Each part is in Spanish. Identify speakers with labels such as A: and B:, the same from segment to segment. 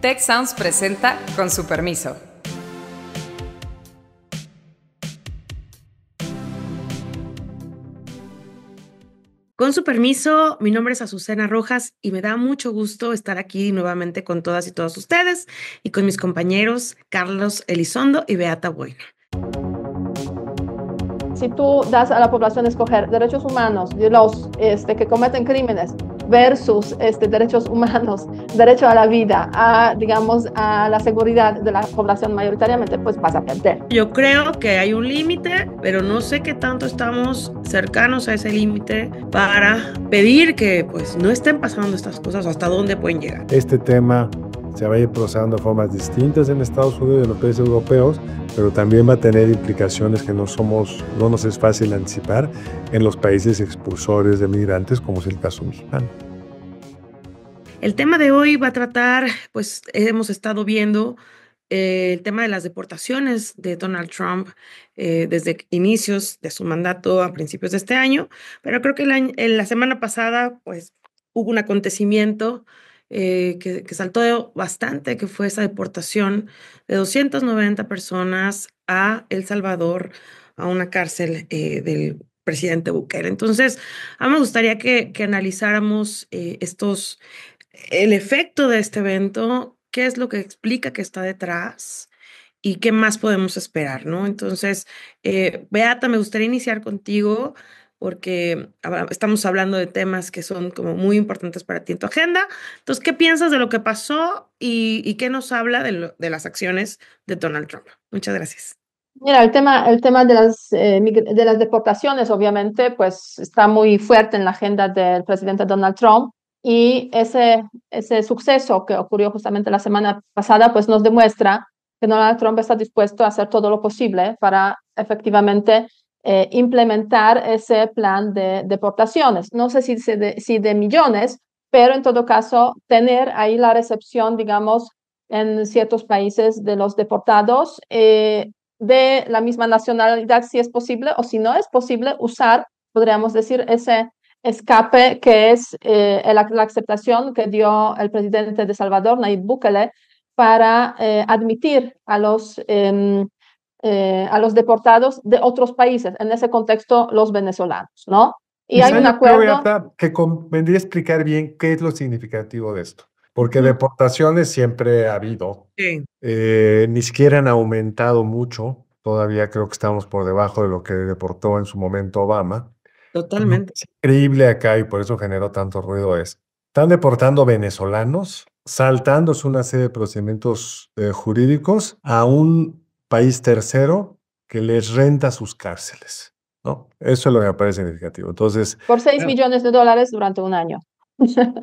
A: Tech Sounds presenta Con su permiso.
B: Con su permiso, mi nombre es Azucena Rojas y me da mucho gusto estar aquí nuevamente con todas y todos ustedes y con mis compañeros Carlos Elizondo y Beata Bueno.
C: Si tú das a la población escoger derechos humanos de los que cometen crímenes versus derechos humanos, derecho a la vida, digamos, a la seguridad de la población mayoritariamente, pues vas a perder.
B: Yo creo que hay un límite, pero no sé qué tanto estamos cercanos a ese límite para pedir que pues no estén pasando estas cosas o hasta dónde pueden llegar.
D: Este tema se va a ir procesando de formas distintas en Estados Unidos y en los países europeos, pero también va a tener implicaciones que no nos es fácil anticipar en los países expulsores de migrantes, como es el caso mexicano.
B: El tema de hoy va a tratar, pues hemos estado viendo el tema de las deportaciones de Donald Trump desde inicios de su mandato a principios de este año, pero creo que en la semana pasada pues hubo un acontecimiento que saltó bastante, que fue esa deportación de 290 personas a El Salvador, a una cárcel del presidente Bukele. Entonces, a mí me gustaría que analizáramos el efecto de este evento, qué es lo que explica que está detrás y qué más podemos esperar, ¿no? Entonces, Beata, me gustaría iniciar contigo porque estamos hablando de temas que son como muy importantes para ti en tu agenda. Entonces, ¿qué piensas de lo que pasó y qué nos habla de las acciones de Donald Trump? Muchas gracias.
C: Mira, el tema de las deportaciones, obviamente, pues está muy fuerte en la agenda del presidente Donald Trump y ese suceso que ocurrió justamente la semana pasada, pues nos demuestra que Donald Trump está dispuesto a hacer todo lo posible para efectivamente implementar ese plan de deportaciones. No sé si de millones, pero en todo caso, tener ahí la recepción, digamos, en ciertos países de los deportados. De la misma nacionalidad si es posible, o si no es posible, usar, podríamos decir, ese escape que es la aceptación que dio el presidente de Salvador, Nayib Bukele, para admitir a los deportados de otros países, en ese contexto los venezolanos, ¿no? Y hay un acuerdo.
D: Yo creo, Beata, que convendría explicar bien qué es lo significativo de esto, porque deportaciones siempre ha habido.
B: Sí.
D: Ni siquiera han aumentado mucho, todavía creo que estamos por debajo de lo que deportó en su momento Obama.
B: Totalmente.
D: Es increíble acá y por eso generó tanto ruido están deportando venezolanos, saltándose una serie de procedimientos jurídicos a un país tercero que les renta sus cárceles, ¿no? Eso es lo que me parece significativo. Entonces,
C: Por 6 millones de dólares durante un año.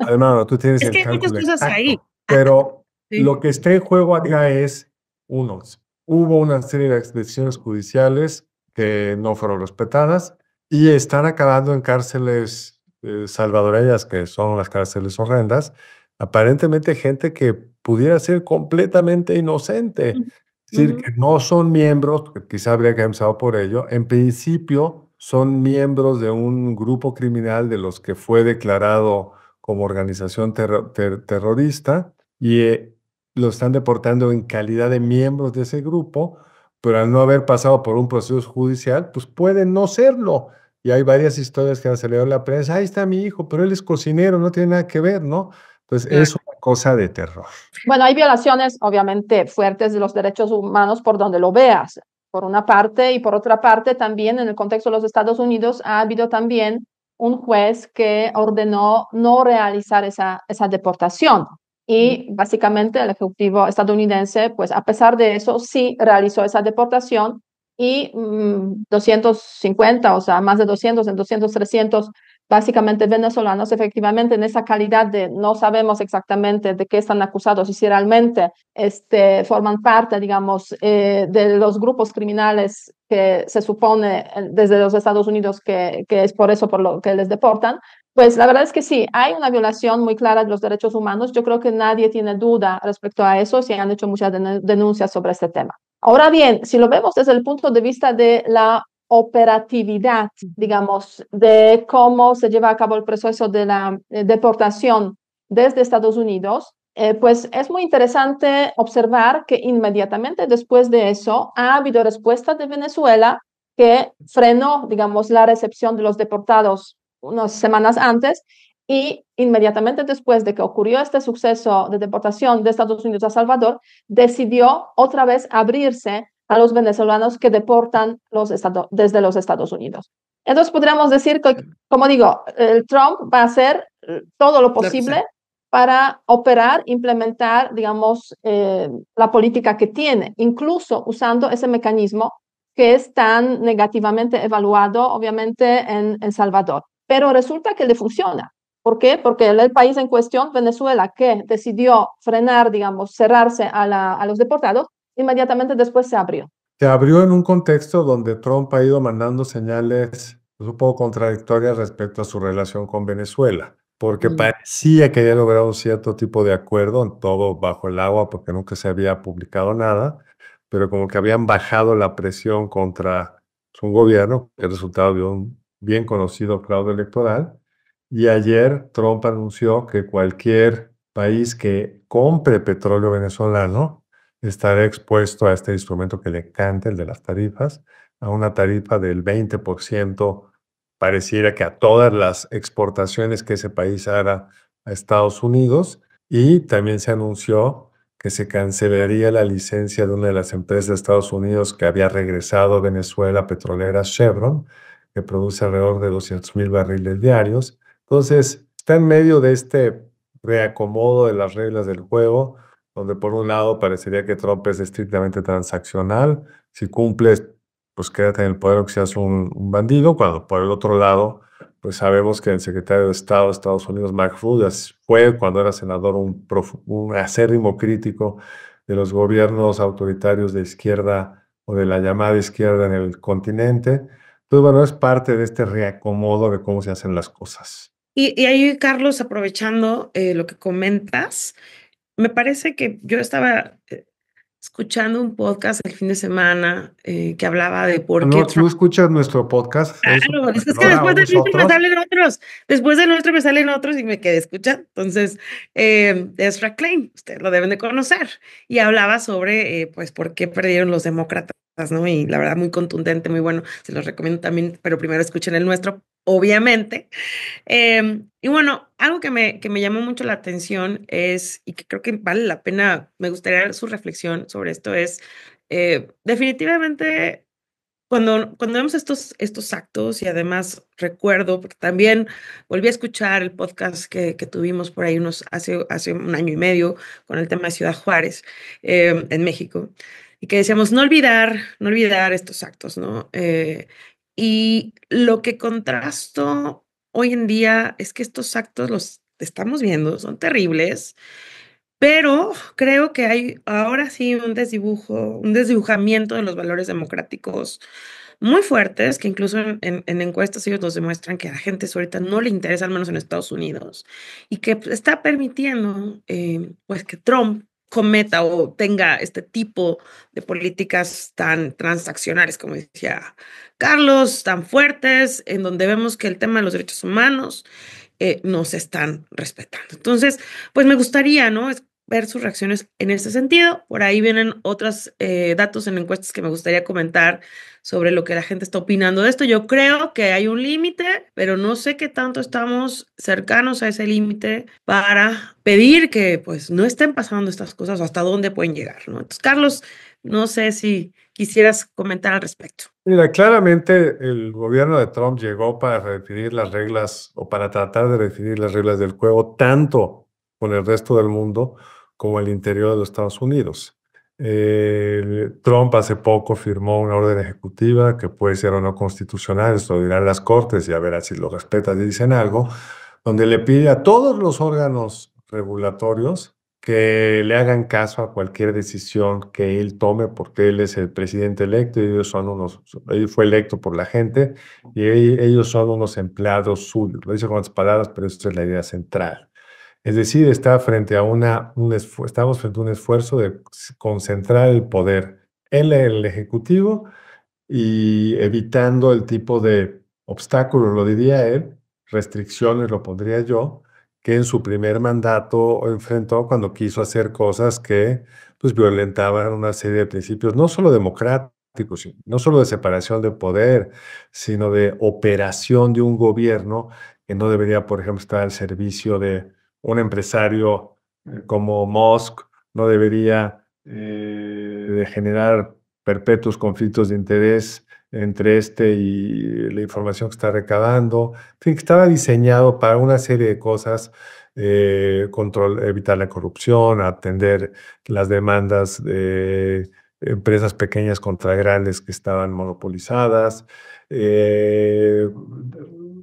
D: además, tú tienes
B: Es
D: el
B: que hay muchas
D: cálculo
B: cosas ahí.
D: exacto, pero
B: Sí.
D: lo que está en juego acá es, hubo una serie de decisiones judiciales que no fueron respetadas y están acabando en cárceles salvadoreñas, que son las cárceles horrendas, aparentemente gente que pudiera ser completamente inocente. Es decir, que no son miembros, que quizá habría que haber empezado por ello, en principio son miembros de un grupo criminal de los que fue declarado como organización terrorista y lo están deportando en calidad de miembros de ese grupo, pero al no haber pasado por un proceso judicial, pues pueden no serlo. Y hay varias historias que han salido en la prensa, ahí está mi hijo, pero él es cocinero, no tiene nada que ver, ¿no? Entonces es una cosa de terror.
C: Bueno, hay violaciones obviamente fuertes de los derechos humanos por donde lo veas, por una parte, y por otra parte también en el contexto de los Estados Unidos ha habido también un juez que ordenó no realizar esa deportación. Y básicamente el Ejecutivo estadounidense, pues a pesar de eso, sí realizó esa deportación y 250, o sea, más de 200, en 200, 300 básicamente venezolanos, efectivamente en esa calidad de no sabemos exactamente de qué están acusados y si realmente forman parte, digamos, de los grupos criminales que se supone desde los Estados Unidos que es por eso por lo que les deportan. Pues la verdad es que sí, hay una violación muy clara de los derechos humanos. Yo creo que nadie tiene duda respecto a eso, se han hecho muchas denuncias sobre este tema. Ahora bien, si lo vemos desde el punto de vista de la operatividad, digamos, de cómo se lleva a cabo el proceso de la deportación desde Estados Unidos, pues es muy interesante observar que inmediatamente después de eso ha habido respuesta de Venezuela que frenó, digamos, la recepción de los deportados unas semanas antes y inmediatamente después de que ocurrió este suceso de deportación de Estados Unidos a Salvador, decidió otra vez abrirse a los venezolanos que deportan desde los Estados Unidos. Entonces podríamos decir que, como digo, el Trump va a hacer todo lo posible para operar, implementar, digamos, la política que tiene, incluso usando ese mecanismo que es tan negativamente evaluado, obviamente, en El Salvador. Pero resulta que le funciona. ¿Por qué? Porque el país en cuestión, Venezuela, que decidió frenar, digamos, cerrarse a los deportados, inmediatamente después se abrió.
D: Se abrió en un contexto donde Trump ha ido mandando señales un poco contradictorias respecto a su relación con Venezuela, porque parecía que había logrado un cierto tipo de acuerdo, en todo bajo el agua, porque nunca se había publicado nada, pero como que habían bajado la presión contra su gobierno, el resultado de un bien conocido fraude electoral. Y ayer Trump anunció que cualquier país que compre petróleo venezolano estará expuesto a este instrumento que le encanta, el de las tarifas, a una tarifa del 20%, pareciera que a todas las exportaciones que ese país haga a Estados Unidos. Y también se anunció que se cancelaría la licencia de una de las empresas de Estados Unidos que había regresado a Venezuela, petrolera Chevron, que produce alrededor de 200,000 barriles diarios. Entonces, está en medio de este reacomodo de las reglas del juego, donde por un lado parecería que Trump es estrictamente transaccional. Si cumples, pues quédate en el poder o que seas un bandido, cuando por el otro lado, pues sabemos que el secretario de Estado de Estados Unidos, Mark Rutte, fue cuando era senador un acérrimo crítico de los gobiernos autoritarios de izquierda o de la llamada izquierda en el continente. Entonces, bueno, es parte de este reacomodo de cómo se hacen las cosas.
B: Y ahí, Carlos, aprovechando lo que comentas, me parece que yo estaba escuchando un podcast el fin de semana que hablaba de por qué
D: No, tú escuchas nuestro podcast.
B: Claro, es que después del nuestro me salen otros. Después del nuestro me salen otros y me quedé escuchando. Entonces, Ezra Klein, ustedes lo deben de conocer. Y hablaba sobre, pues, por qué perdieron los demócratas, ¿no? Y la verdad, muy contundente, muy bueno. Se los recomiendo también, pero primero escuchen el nuestro, obviamente. Y bueno, algo que me llamó mucho la atención es, y que creo que vale la pena, me gustaría su reflexión sobre esto, es definitivamente cuando vemos estos actos, y además recuerdo, porque también volví a escuchar el podcast que tuvimos por ahí hace un año y medio con el tema de Ciudad Juárez, en México, y que decíamos no olvidar estos actos, ¿no? Y lo que contrasto hoy en día es que estos actos los estamos viendo, son terribles, pero creo que hay ahora sí un desdibujamiento de los valores democráticos muy fuertes, que incluso en encuestas ellos nos demuestran que a la gente eso ahorita no le interesa, al menos en Estados Unidos, y que pues, está permitiendo pues que Trump cometa o tenga este tipo de políticas tan transaccionales, como decía Carlos, tan fuertes, en donde vemos que el tema de los derechos humanos no se están respetando. Entonces, pues me gustaría, ¿no? Ver sus reacciones en ese sentido. Por ahí vienen otros datos en encuestas que me gustaría comentar sobre lo que la gente está opinando de esto. Yo creo que hay un límite, pero no sé qué tanto estamos cercanos a ese límite para pedir que pues no estén pasando estas cosas o hasta dónde pueden llegar, ¿no? Entonces, Carlos, no sé si quisieras comentar al respecto.
D: Mira, claramente el gobierno de Trump llegó para redefinir las reglas o para tratar de redefinir las reglas del juego tanto con el resto del mundo como el interior de los Estados Unidos. Trump hace poco firmó una orden ejecutiva que puede ser o no constitucional, esto lo dirán las cortes y a ver si lo respetan y dicen algo, donde le pide a todos los órganos regulatorios que le hagan caso a cualquier decisión que él tome, porque él es el presidente electo y él fue electo por la gente y ellos son unos empleados suyos. Lo dice con otras palabras, pero esta es la idea central. Es decir, estamos frente a un esfuerzo de concentrar el poder en el Ejecutivo y evitando el tipo de obstáculos, lo diría él, restricciones, lo pondría yo, que en su primer mandato enfrentó cuando quiso hacer cosas que pues, violentaban una serie de principios, no solo democráticos, no solo de separación de poder, sino de operación de un gobierno que no debería, por ejemplo, estar al servicio de un empresario como Musk, no debería de generar perpetuos conflictos de interés entre y la información que está recabando. En fin, que estaba diseñado para una serie de cosas, evitar la corrupción, atender las demandas de empresas pequeñas contra grandes que estaban monopolizadas, eh,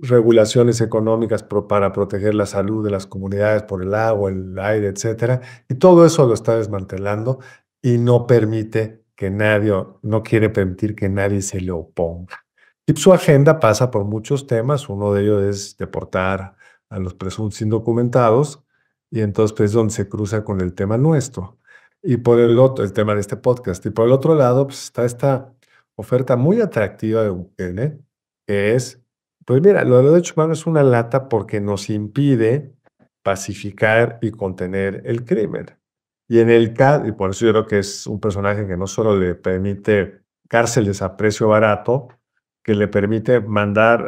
D: regulaciones económicas para proteger la salud de las comunidades por el agua, el aire, etcétera. Y todo eso lo está desmantelando y no permite que nadie, no quiere permitir que nadie se le oponga. Y su agenda pasa por muchos temas. Uno de ellos es deportar a los presuntos indocumentados, y entonces pues, es donde se cruza con el tema nuestro. Y por el otro, el tema de este podcast. Y por el otro lado, pues está esta oferta muy atractiva de Bukele, que es, pues mira, lo de los derechos humanos es una lata porque nos impide pacificar y contener el crimen. Y en el caso, y por eso yo creo que es un personaje que no solo le permite cárceles a precio barato, que le permite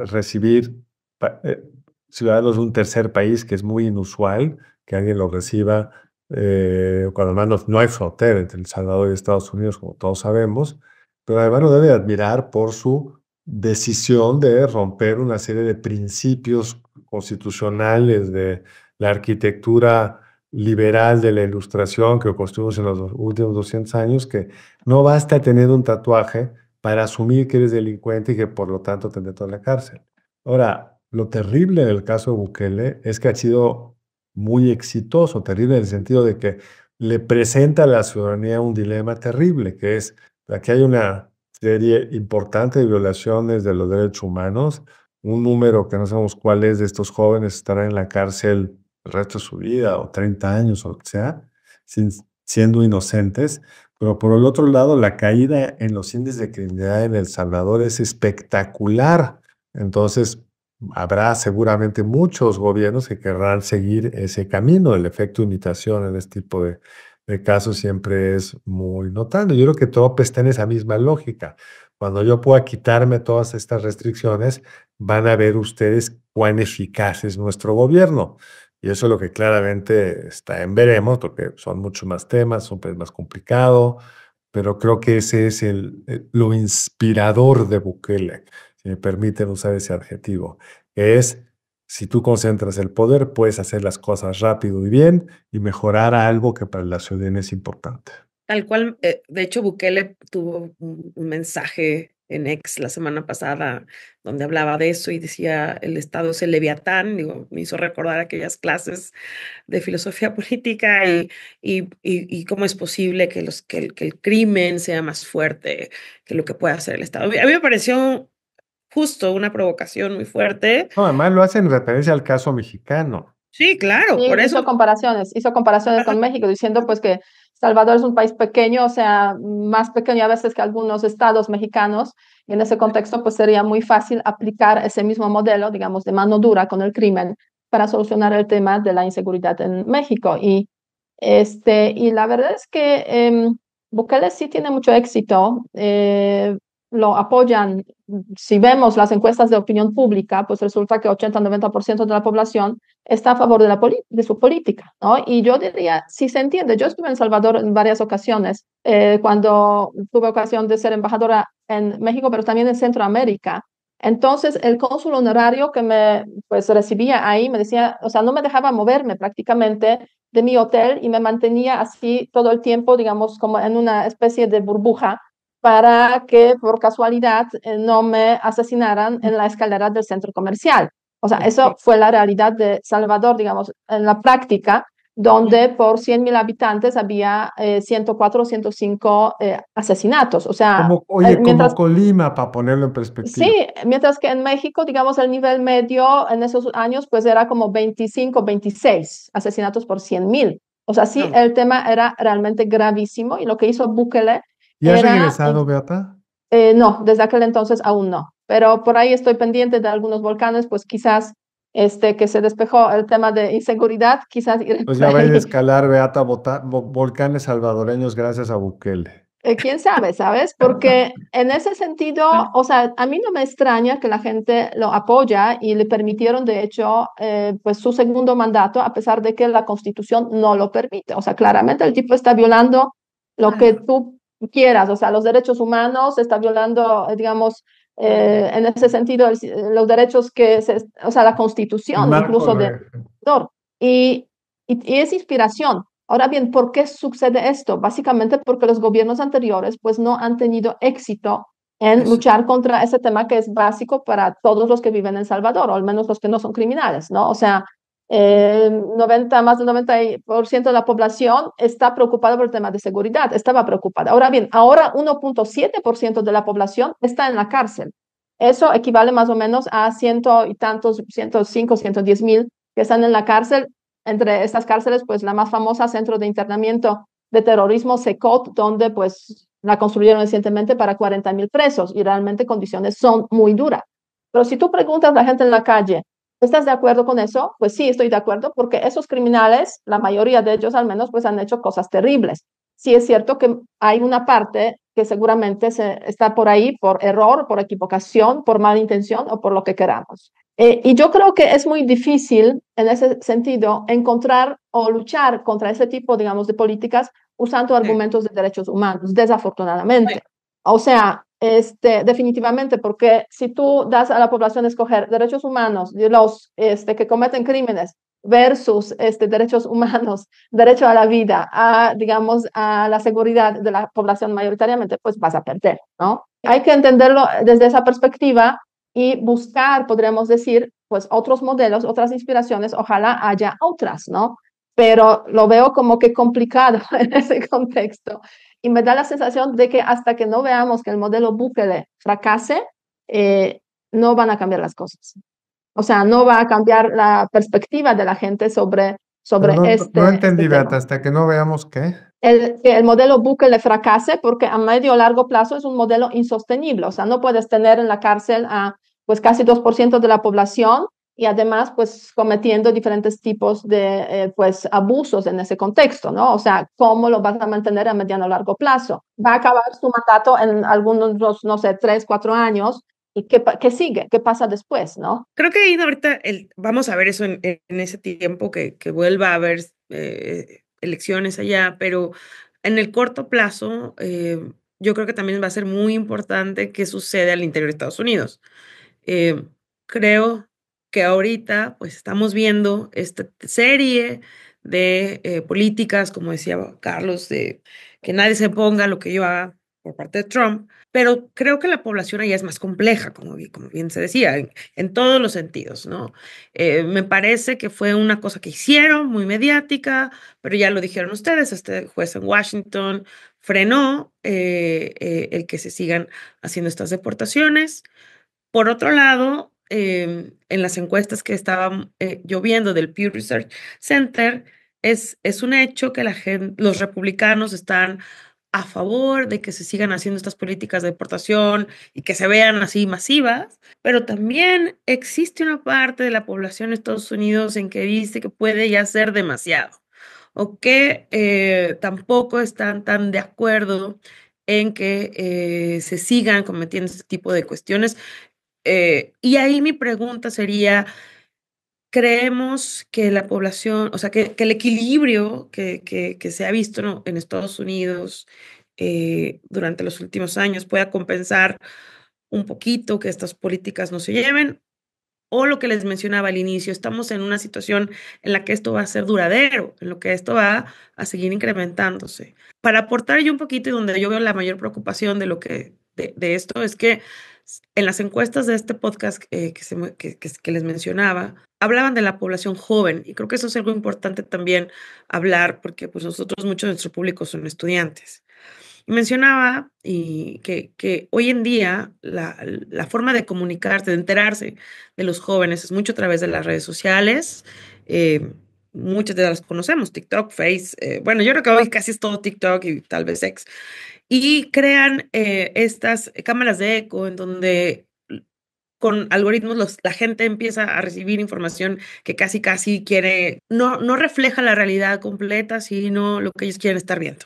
D: recibir ciudadanos de un tercer país, que es muy inusual que alguien lo reciba cuando además no hay frontera entre El Salvador y Estados Unidos, como todos sabemos, pero además lo debe admirar por su decisión de romper una serie de principios constitucionales de la arquitectura liberal de la ilustración que construimos en los últimos 200 años, que no basta tener un tatuaje para asumir que eres delincuente y que por lo tanto te meto en la cárcel. Ahora, lo terrible del caso de Bukele es que ha sido muy exitoso, terrible en el sentido de que le presenta a la ciudadanía un dilema terrible, que es, aquí hay una serie importante de violaciones de los derechos humanos, un número que no sabemos cuál es de estos jóvenes estarán en la cárcel el resto de su vida, o 30 años, o lo que sea, siendo inocentes. Pero por el otro lado, la caída en los índices de criminalidad en El Salvador es espectacular. Entonces, habrá seguramente muchos gobiernos que querrán seguir ese camino. El efecto imitación en este tipo de casos siempre es muy notable. Yo creo que todo está en esa misma lógica. Cuando yo pueda quitarme todas estas restricciones, van a ver ustedes cuán eficaz es nuestro gobierno. Y eso es lo que claramente está en veremos, porque son muchos más temas, es más complicado, pero creo que ese es lo inspirador de Bukele, si me permiten usar ese adjetivo, que es, si tú concentras el poder, puedes hacer las cosas rápido y bien y mejorar algo que para la ciudadanía es importante.
B: Tal cual, de hecho, Bukele tuvo un mensaje en X la semana pasada donde hablaba de eso y decía, el Estado es el leviatán. Digo, me hizo recordar aquellas clases de filosofía política y cómo es posible que el crimen sea más fuerte que lo que puede hacer el Estado. A mí me pareció justo una provocación muy fuerte.
D: No, además lo hacen en referencia al caso mexicano.
B: Sí, claro,
C: Sí,
B: por eso.
C: hizo comparaciones con México, diciendo pues que Salvador es un país pequeño, o sea, más pequeño a veces que algunos estados mexicanos, y en ese contexto pues sería muy fácil aplicar ese mismo modelo, digamos, de mano dura con el crimen para solucionar el tema de la inseguridad en México. Y la verdad es que Bukele sí tiene mucho éxito, lo apoyan. Si vemos las encuestas de opinión pública, pues resulta que 80-90% de la población está a favor de su política, ¿no? Y yo diría, si se entiende, yo estuve en Salvador en varias ocasiones, cuando tuve ocasión de ser embajadora en México, pero también en Centroamérica. Entonces, el cónsul honorario que me pues, recibía ahí me decía, o sea, no me dejaba moverme prácticamente de mi hotel y me mantenía así todo el tiempo, digamos, como en una especie de burbuja, para que por casualidad no me asesinaran en la escalera del centro comercial. O sea, eso fue la realidad de Salvador, digamos, en la práctica, donde por 100,000 habitantes había 104 o 105 asesinatos. O sea,
D: como Colima, para ponerlo en perspectiva.
C: Sí, mientras que en México, digamos, el nivel medio en esos años, pues era como 25, 26 asesinatos por 100,000. O sea, sí, el tema era realmente gravísimo y lo que hizo Bukele
D: ¿Y has regresado, Beata?
C: No, desde aquel entonces aún no. Pero por ahí estoy pendiente de algunos volcanes, pues quizás que se despejó el tema de inseguridad, quizás iré
D: Pues
C: por
D: ya va a ir a
C: ahí.
D: escalar, Beata, volcanes salvadoreños gracias a Bukele.
C: ¿Quién sabe, sabes? Porque en ese sentido, o sea, a mí no me extraña que la gente lo apoya y le permitieron, de hecho, pues su segundo mandato, a pesar de que la Constitución no lo permite. O sea, claramente el tipo está violando lo que tú quieras, o sea, los derechos humanos, está violando, digamos, en ese sentido, los derechos o sea, la
D: El
C: Constitución,
D: marco,
C: incluso de... Y, y es inspiración. Ahora bien, ¿por qué sucede esto? Básicamente porque los gobiernos anteriores pues no han tenido éxito en luchar contra ese tema que es básico para todos los que viven en El Salvador, o al menos los que no son criminales, ¿no? O sea, 90, más del 90% de la población está preocupada por el tema de seguridad, estaba preocupada. Ahora bien, ahora 1.7% de la población está en la cárcel. Eso equivale más o menos a ciento y tantos, 105, 110.000 que están en la cárcel. Entre estas cárceles, pues la más famosa, Centro de Internamiento de Terrorismo, SECOT, donde pues la construyeron recientemente para 40.000 presos y realmente condiciones son muy duras. Pero si tú preguntas a la gente en la calle, ¿estás de acuerdo con eso? Pues sí, estoy de acuerdo, porque esos criminales, la mayoría de ellos al menos, pues han hecho cosas terribles. Sí es cierto que hay una parte que seguramente está por ahí por error, por equivocación, por mala intención o por lo que queramos. Y yo creo que es muy difícil en ese sentido encontrar o luchar contra ese tipo, digamos, de políticas usando argumentos de derechos humanos, desafortunadamente. O sea, definitivamente, porque si tú das a la población a escoger derechos humanos de los que cometen crímenes versus derechos humanos, derecho a la vida, digamos, a la seguridad de la población mayoritariamente, pues vas a perder, ¿no? Hay que entenderlo desde esa perspectiva y buscar, podríamos decir, pues otros modelos, otras inspiraciones, ojalá haya otras, ¿no? Pero lo veo como que complicado en ese contexto. Y me da la sensación de que hasta que no veamos que el modelo Bukele fracase, no van a cambiar las cosas. O sea, no va a cambiar la perspectiva de la gente sobre,
D: Pero
C: sobre
D: no
C: este
D: entendí, Beata,
C: tema.
D: hasta que no veamos qué.
C: Que el modelo Bukele fracase porque a medio o largo plazo es un modelo insostenible. O sea, no puedes tener en la cárcel a pues casi 2% de la población y además pues cometiendo diferentes tipos de pues abusos en ese contexto, ¿no? O sea, ¿cómo lo vas a mantener a mediano o largo plazo? Va a acabar su mandato en algunos, no sé, 3, 4 años. ¿Y qué sigue? ¿Qué pasa después, no?
B: Creo que ahí ahorita vamos a ver eso en ese tiempo que vuelva a haber elecciones allá, pero en el corto plazo yo creo que también va a ser muy importante qué sucede al interior de Estados Unidos. Eh, Creo que ahorita pues estamos viendo esta serie de políticas, como decía Carlos, de que nadie se ponga lo que yo haga por parte de Trump, pero creo que la población allá es más compleja, como bien se decía, en todos los sentidos, ¿no? Me parece que fue una cosa que hicieron muy mediática, pero ya lo dijeron ustedes, este juez en Washington frenó el que se sigan haciendo estas deportaciones. Por otro lado, en las encuestas que estaban yo viendo del Pew Research Center, es un hecho que los republicanos están a favor de que se sigan haciendo estas políticas de deportación y que se vean así masivas, pero también existe una parte de la población de Estados Unidos en que dice que puede ya ser demasiado o que tampoco están tan de acuerdo en que se sigan cometiendo este tipo de cuestiones. Y ahí mi pregunta sería, ¿creemos que la población, o sea, que el equilibrio que se ha visto, ¿no?, en Estados Unidos durante los últimos años pueda compensar un poquito que estas políticas no se lleven? O lo que les mencionaba al inicio, estamos en una situación en la que esto va a ser duradero, en lo que esto va a seguir incrementándose. Para aportar yo un poquito y donde yo veo la mayor preocupación de esto es que en las encuestas de este podcast que les mencionaba, hablaban de la población joven y creo que eso es algo importante también hablar porque pues nosotros, mucho de nuestro público son estudiantes. Mencionaba que hoy en día la forma de comunicarse, de enterarse de los jóvenes es mucho a través de las redes sociales. Muchas de las conocemos, TikTok, Face. Bueno, yo creo que hoy casi es todo TikTok y tal vez X. Y crean estas cámaras de eco en donde con algoritmos la gente empieza a recibir información que casi quiere, no refleja la realidad completa, sino lo que ellos quieren estar viendo.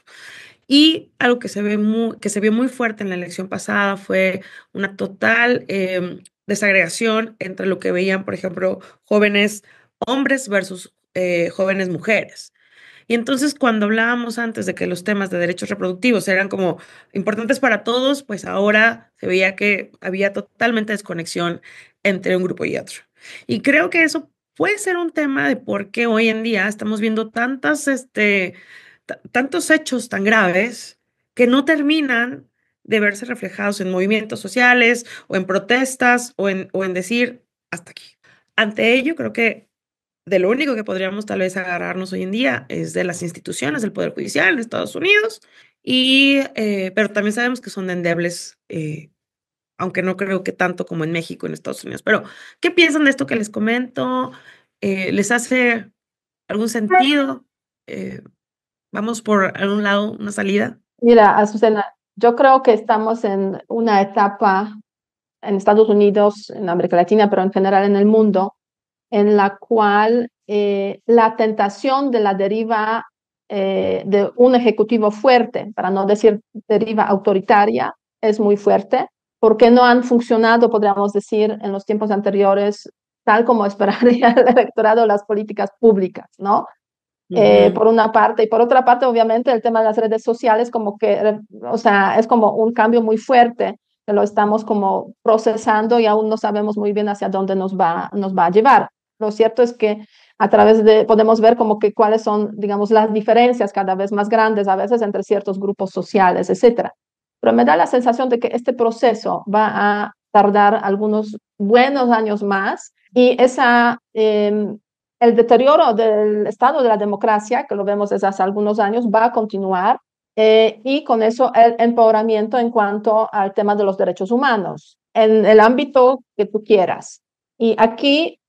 B: Y algo que se vio muy fuerte en la elección pasada fue una total desagregación entre lo que veían, por ejemplo, jóvenes hombres versus jóvenes mujeres. Y entonces cuando hablábamos antes de que los temas de derechos reproductivos eran como importantes para todos, pues ahora se veía que había totalmente desconexión entre un grupo y otro. Y creo que eso puede ser un tema de por qué hoy en día estamos viendo tantos hechos tan graves que no terminan de verse reflejados en movimientos sociales o en protestas o en decir hasta aquí. Ante ello, creo que de lo único que podríamos tal vez agarrarnos hoy en día es de las instituciones del Poder Judicial en Estados Unidos, pero también sabemos que son endebles, aunque no creo que tanto como en México, en Estados Unidos. Pero, ¿qué piensan de esto que les comento? ¿Les hace algún sentido? ¿Vamos por algún lado, una salida?
C: Mira, Azucena, yo creo que estamos en una etapa en Estados Unidos, en América Latina, pero en general en el mundo, en la cual la tentación de la deriva de un ejecutivo fuerte, para no decir deriva autoritaria, es muy fuerte, porque no han funcionado, podríamos decir, en los tiempos anteriores, tal como esperaría el electorado, las políticas públicas, ¿no? Por una parte, y por otra parte, obviamente, el tema de las redes sociales, como que, o sea, es como un cambio muy fuerte, que lo estamos como procesando y aún no sabemos muy bien hacia dónde nos va a llevar. Lo cierto es que a través de, podemos ver como que cuáles son, digamos, las diferencias cada vez más grandes, a veces entre ciertos grupos sociales, etcétera. Pero me da la sensación de que este proceso va a tardar algunos buenos años más y el deterioro del estado de la democracia, que lo vemos desde hace algunos años, va a continuar y con eso el empoderamiento en cuanto al tema de los derechos humanos, en el ámbito que tú quieras. Y aquí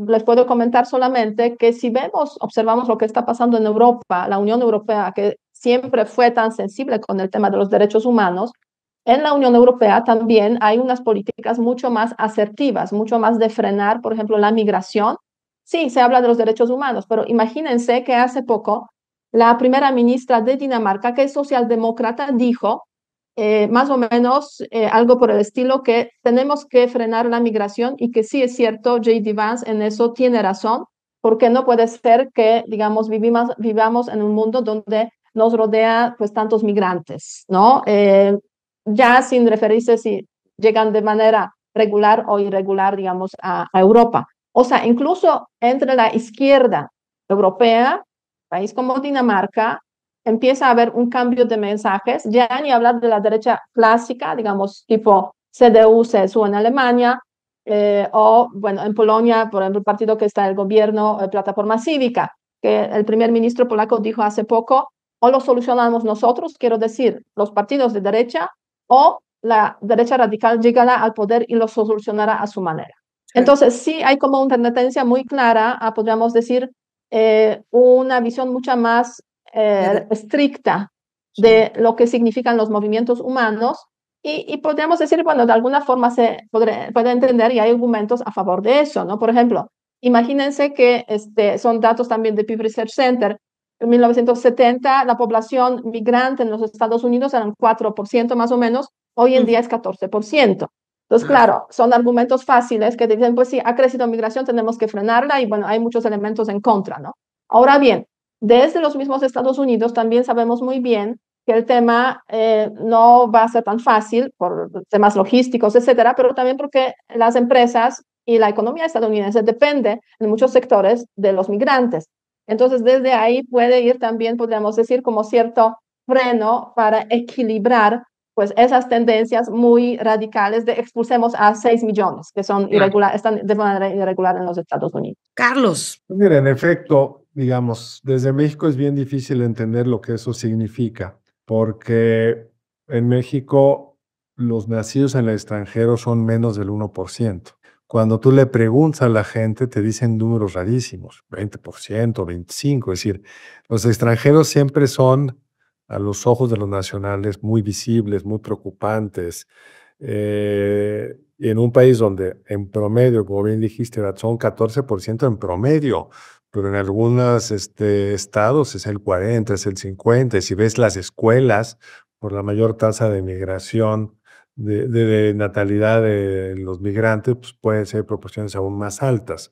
C: les puedo comentar solamente que si observamos lo que está pasando en Europa, la Unión Europea, que siempre fue tan sensible con el tema de los derechos humanos, en la Unión Europea también hay unas políticas mucho más asertivas, mucho más de frenar, por ejemplo, la migración. Sí, se habla de los derechos humanos, pero imagínense que hace poco la primera ministra de Dinamarca, que es socialdemócrata, dijo más o menos algo por el estilo que tenemos que frenar la migración y que sí es cierto, J.D. Vance en eso tiene razón, porque no puede ser que, digamos, vivamos en un mundo donde nos rodea pues tantos migrantes, ¿no? Ya sin referirse si llegan de manera regular o irregular, digamos, a Europa. O sea, incluso entre la izquierda europea, país como Dinamarca, empieza a haber un cambio de mensajes, ya ni hablar de la derecha clásica, digamos, tipo CDU, CSU en Alemania, o, bueno, en Polonia, por ejemplo, el partido que está en el gobierno, Plataforma Cívica, que el primer ministro polaco dijo hace poco, o lo solucionamos nosotros, quiero decir, los partidos de derecha, o la derecha radical llegará al poder y lo solucionará a su manera. Entonces, sí hay como una tendencia muy clara a, podríamos decir, una visión mucho más estricta de lo que significan los movimientos humanos y podríamos decir, bueno, de alguna forma se puede entender y hay argumentos a favor de eso, ¿no? Por ejemplo, imagínense que son datos también de Pew Research Center. En 1970 la población migrante en los Estados Unidos eran 4% más o menos, hoy en día es 14%. Entonces, claro, son argumentos fáciles que dicen, pues sí, ha crecido la migración, tenemos que frenarla y bueno, hay muchos elementos en contra, ¿no? Ahora bien, desde los mismos Estados Unidos también sabemos muy bien que el tema no va a ser tan fácil por temas logísticos, etcétera, pero también porque las empresas y la economía estadounidense depende en muchos sectores de los migrantes. Entonces, desde ahí puede ir también, podríamos decir, como cierto freno para equilibrar pues esas tendencias muy radicales de expulsemos a 6 millones que están de manera irregular en los Estados Unidos.
B: Carlos.
D: Mira, en efecto, digamos, desde México es bien difícil entender lo que eso significa, porque en México los nacidos en el extranjero son menos del 1%. Cuando tú le preguntas a la gente, te dicen números rarísimos, 20%, 25%. Es decir, los extranjeros siempre son, a los ojos de los nacionales, muy visibles, muy preocupantes. Y en un país donde en promedio, como bien dijiste, son 14% en promedio, pero en algunos estados es el 40, es el 50. Y si ves las escuelas, por la mayor tasa de migración, de natalidad de los migrantes, pues pueden ser proporciones aún más altas.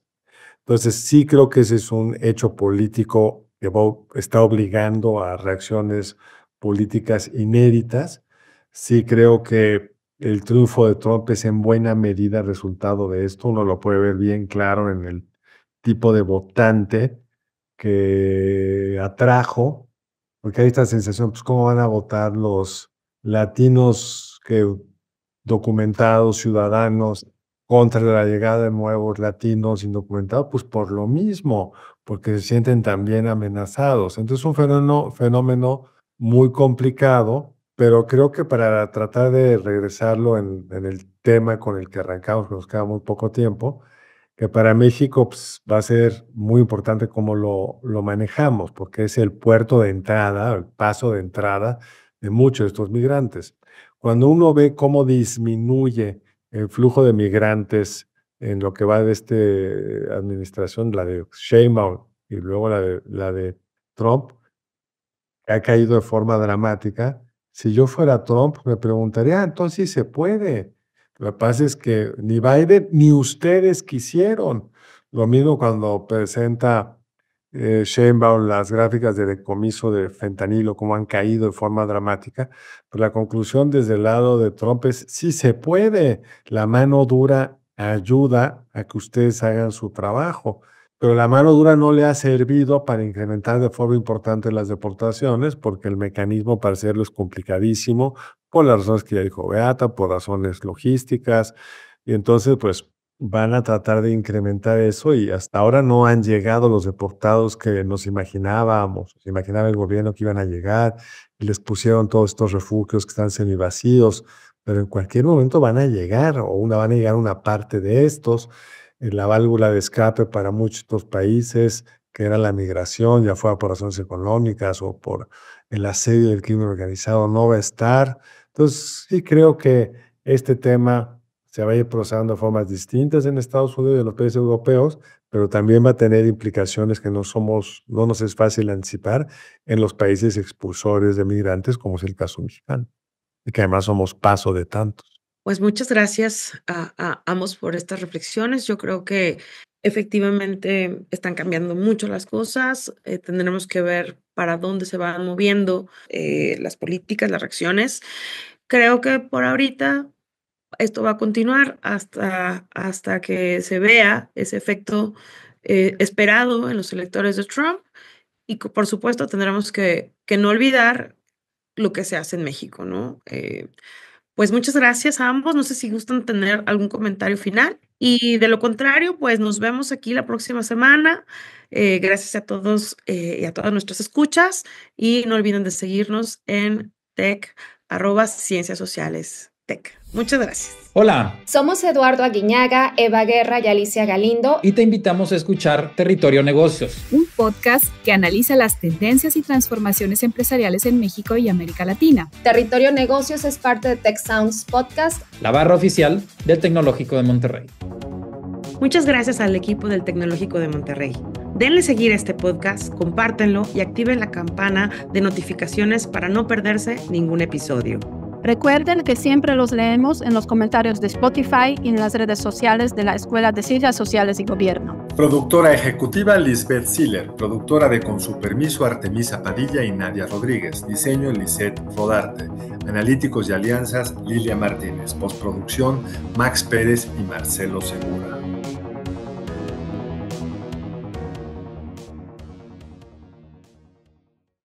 D: Entonces, sí creo que ese es un hecho político que está obligando a reacciones políticas inéditas. Sí creo que el triunfo de Trump es en buena medida resultado de esto. Uno lo puede ver bien claro en el tipo de votante que atrajo, porque hay esta sensación, pues, ¿cómo van a votar los latinos documentados, ciudadanos, contra la llegada de nuevos latinos indocumentados? Pues por lo mismo, porque se sienten también amenazados. Entonces, un fenómeno muy complicado, pero creo que para tratar de regresarlo en el tema con el que arrancamos, que nos queda muy poco tiempo, que para México pues, va a ser muy importante cómo lo manejamos, porque es el puerto de entrada, el paso de entrada de muchos de estos migrantes. Cuando uno ve cómo disminuye el flujo de migrantes en lo que va de esta administración, la de Sheinbaum y luego la de Trump, que ha caído de forma dramática. Si yo fuera Trump, me preguntaría, entonces se puede. Lo que pasa es que ni Biden ni ustedes quisieron. Lo mismo cuando presenta Sheinbaum las gráficas de decomiso de fentanilo, cómo han caído de forma dramática. Pero la conclusión desde el lado de Trump es, sí se puede. La mano dura ayuda a que ustedes hagan su trabajo. Pero la mano dura no le ha servido para incrementar de forma importante las deportaciones, porque el mecanismo para hacerlo es complicadísimo, por las razones que ya dijo Beata, por razones logísticas, y entonces pues van a tratar de incrementar eso, y hasta ahora no han llegado los deportados que nos imaginábamos, se imaginaba el gobierno que iban a llegar, y les pusieron todos estos refugios que están semivacíos, pero en cualquier momento van a llegar, van a llegar una parte de estos. La válvula de escape para muchos países, que era la migración, ya fuera por razones económicas o por el asedio del crimen organizado, no va a estar. Entonces, sí creo que este tema se va a ir procesando de formas distintas en Estados Unidos y en los países europeos, pero también va a tener implicaciones que no nos es fácil anticipar en los países expulsores de migrantes, como es el caso mexicano, y que además somos paso de tantos.
B: Pues muchas gracias a ambos por estas reflexiones. Yo creo que efectivamente están cambiando mucho las cosas. Tendremos que ver para dónde se van moviendo las políticas, las reacciones. Creo que por ahorita esto va a continuar hasta que se vea ese efecto esperado en los electores de Trump. Y por supuesto tendremos que no olvidar lo que se hace en México, ¿no? Pues muchas gracias a ambos. No sé si gustan tener algún comentario final. Y de lo contrario, pues nos vemos aquí la próxima semana. Gracias a todos y a todas nuestras escuchas. Y no olviden de seguirnos en @Ciencias Sociales Tech. Muchas gracias.
E: Hola.
F: Somos Eduardo Aguiñaga, Eva Guerra y Alicia Galindo.
E: Y te invitamos a escuchar Territorio Negocios,
G: un podcast que analiza las tendencias y transformaciones empresariales en México y América Latina.
F: Territorio Negocios es parte de Tech Sounds Podcast,
E: la barra oficial del Tecnológico de Monterrey.
B: Muchas gracias al equipo del Tecnológico de Monterrey. Denle seguir a este podcast, compártenlo y activen la campana de notificaciones para no perderse ningún episodio.
H: Recuerden que siempre los leemos en los comentarios de Spotify y en las redes sociales de la Escuela de Ciencias Sociales y Gobierno.
I: Productora ejecutiva Lisbeth Siller. Productora de Con su permiso Artemisa Padilla y Nadia Rodríguez. Diseño Lisette Rodarte. Analíticos y alianzas Lilia Martínez. Postproducción Max Pérez y Marcelo Segura.